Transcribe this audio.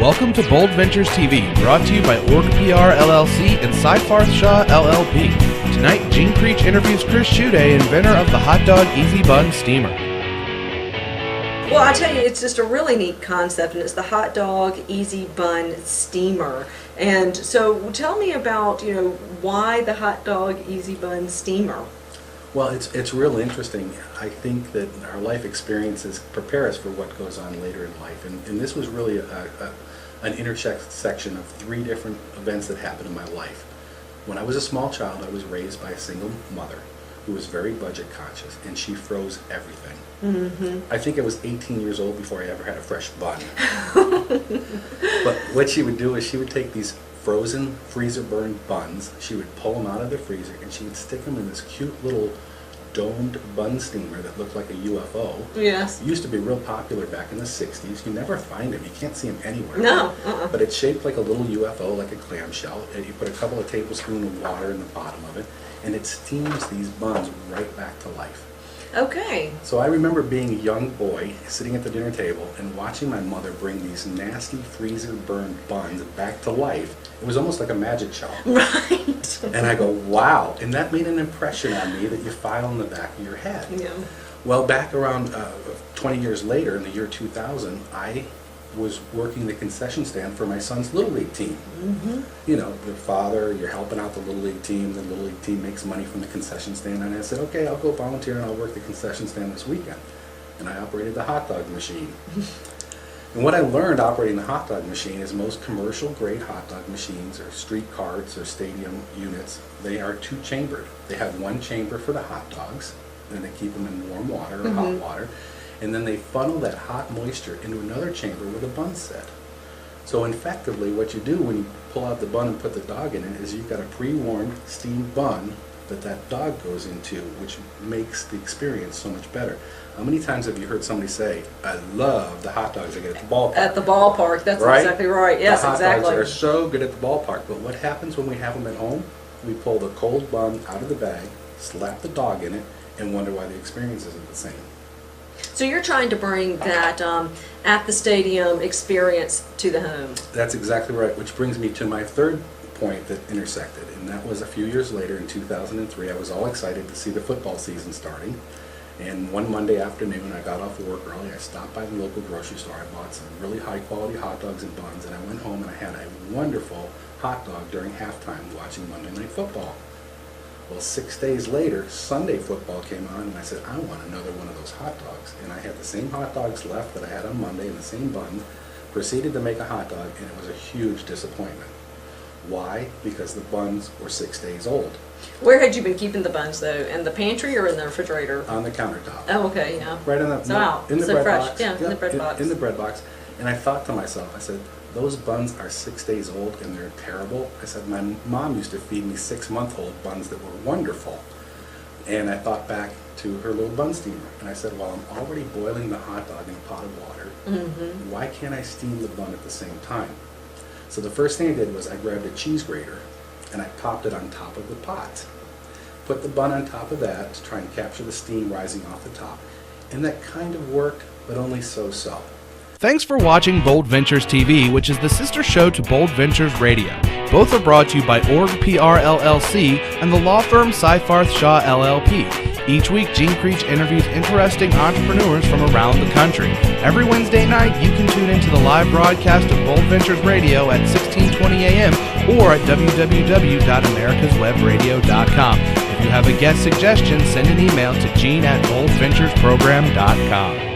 Welcome to Bold Ventures TV, brought to you by Org PR LLC and Seifarth Shaw LLP. Tonight, Jean Creech interviews Chris Schutte, inventor of the Hotdog EZ Bun Steamer. Well, I tell you, it's just a really neat concept, and it's the Hotdog EZ Bun Steamer. And so, tell me about why the Hotdog EZ Bun Steamer. Well, it's real interesting. I think that our life experiences prepare us for what goes on later in life, and this was really an intersection of three different events that happened in my life. When I was a small child, I was raised by a single mother who was very budget conscious, and she froze everything. I think I was 18 years old before I ever had a fresh bun. But what she would do is she would take these frozen freezer burned buns, she would pull them out of the freezer, and she would stick them in this cute little domed bun steamer that looked like a UFO. Yes. It used to be real popular back in the 60s. You never find them. You can't see them anywhere. No. But it's shaped like a little UFO, like a clamshell. And you put a couple of tablespoons of water in the bottom of it, and it steams these buns right back to life. Okay. So I remember being a young boy sitting at the dinner table and watching my mother bring these nasty freezer burned buns back to life. It was almost like a magic show. Right. And I go, wow. And that made an impression on me that you file in the back of your head. Yeah. Well, back around 20 years later, in the year 2000, I was working the concession stand for my son's Little League team. You know, your father, you're helping out the Little League team makes money from the concession stand, and I said, okay, I'll go volunteer and I'll work the concession stand this weekend. And I operated the hot dog machine. And what I learned operating the hot dog machine is most commercial grade hot dog machines or street carts or stadium units, they are two-chambered. They have one chamber for the hot dogs, and they keep them in warm water or hot water, and then they funnel that hot moisture into another chamber where the bun's set. So effectively what you do when you pull out the bun and put the dog in it is you've got a pre-warmed steamed bun that dog goes into, which makes the experience so much better. How many times have you heard somebody say, I love the hot dogs I get at the ballpark? At the ballpark, that's right? Exactly right. Yes, the hot exactly. dogs are so good at the ballpark, but what happens when we have them at home? We pull the cold bun out of the bag, slap the dog in it, and wonder why the experience isn't the same. So you're trying to bring that at the stadium experience to the home. That's exactly right, which brings me to my third point that intersected, and that was a few years later in 2003. I was all excited to see the football season starting, and one Monday afternoon I got off of work early. I stopped by the local grocery store. I bought some really high quality hot dogs and buns, and I went home and I had a wonderful hot dog during halftime watching Monday Night Football. Well, 6 days later, Sunday football came on, and I said, I want another one of those hot dogs. And I had the same hot dogs left that I had on Monday and the same buns, proceeded to make a hot dog, and it was a huge disappointment. Why? Because the buns were 6 days old. Where had you been keeping the buns, though? In the pantry or in the refrigerator? On the countertop. Oh, okay, yeah. Right in the, So out. in the So bread fresh. box. Yeah, in the bread box. In the bread box. And I thought to myself, I said, those buns are 6 days old and they're terrible. I said, my mom used to feed me 6-month-old buns that were wonderful. And I thought back to her little bun steamer. And I said, well, I'm already boiling the hot dog in a pot of water. Why can't I steam the bun at the same time? So the first thing I did was I grabbed a cheese grater and I popped it on top of the pot. Put the bun on top of that to try and capture the steam rising off the top. And that kind of worked, but only so-so. Thanks for watching Bold Ventures TV, which is the sister show to Bold Ventures Radio. Both are brought to you by Org PR LLC and the law firm Seifarth Shaw LLP. Each week, Jean Creech interviews interesting entrepreneurs from around the country. Every Wednesday night, you can tune into the live broadcast of Bold Ventures Radio at 16:20 a.m. or at www.americaswebradio.com. If you have a guest suggestion, send an email to gene@boldventuresprogram.com.